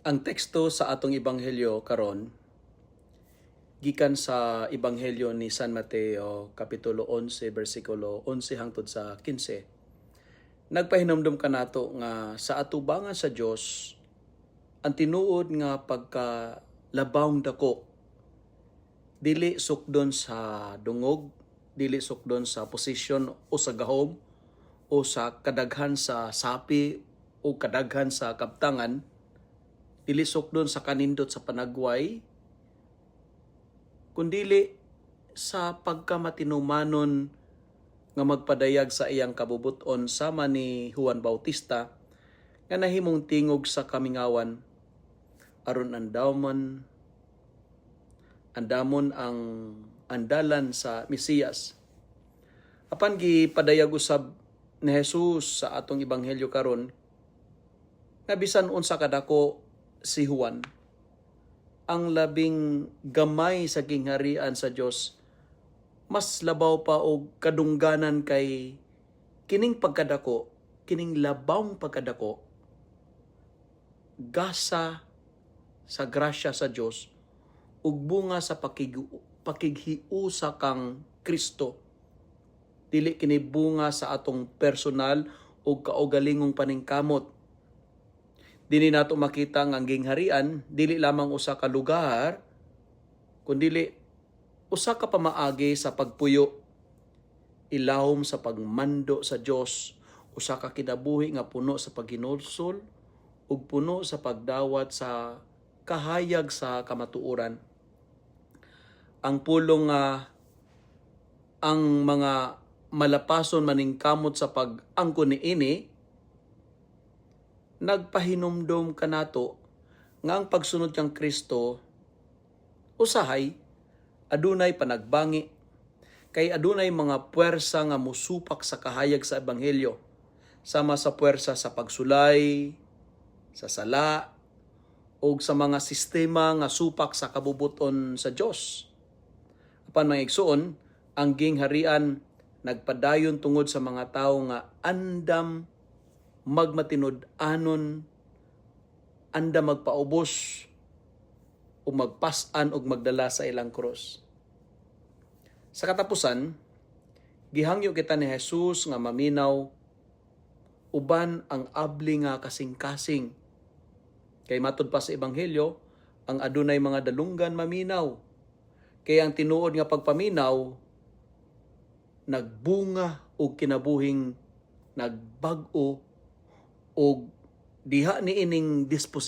Ang teksto sa atong ebanghelyo karon gikan sa ebanghelyo ni San Mateo kapitulo 11 bersikulo 11 hangtod sa 15. Nagpahinumdum kanato nga sa atubangan sa Dios ang tinuod nga pagka labawng dako dili sukdon sa dungog, dili sukdon sa posisyon o sa gahom o sa kadaghan sa sapi o kadaghan sa kaptangan, dili sukdon sa kanindot sa panagway, kundili sa pagkamatinumanon nga magpadayag sa iyang kabubuton sama ni Juan Bautista nga nahimong tingog sa kamingawan aron andamon ang andalan sa Mesiyas. Apan gipadayag usab ni Jesus sa atong ebanghelyo karon nga bisan unsa kadako si Juan, ang labing gamay sa gingharian sa Dios mas labaw pa og kadungganan kay kining pagkadako, kining labawng pagkadako gasa sa grasya sa Dios ug bunga sa pakighiusa kang Kristo. Dili kini bunga sa atong personal ug kaugalingong paningkamot. Dili nato makita nga ang gingharian dili lamang usa ka lugar kundi usa ka pamaagi sa pagpuyo, ilawom sa pagmando sa Dios, usa ka kinabuhi nga puno sa paghinulsol ug puno sa pagdawat sa kahayag sa kamatuoran. Ang pulong ang mga malapason maningkamot sa pag-angkon niini nagpahinumdom kanato nga ang pagsunod kang Kristo usahay adunay panagbangi kay adunay mga puwersa nga musupak sa kahayag sa ebanghelyo sama sa puwersa sa pagsulay, sa sala o sa mga sistema nga supak sa kabubuton sa Dios. Apan mga igsoon, ang gingharian nagpadayon tungod sa mga tawo nga andam magmatinud-anon, andam magpaubos o magpas-an o magdala sa ilang krus. Sa katapusan, gihangyo kita ni Jesus nga maminaw uban ang abli nga kasing-kasing. Kay matud pa sa ebanghelyo, ang adunay mga dalunggan maminaw. Kay ang tinuod nga pagpaminaw nagbunga og kinabuhing nagbag-o og diha ni ining disposisyon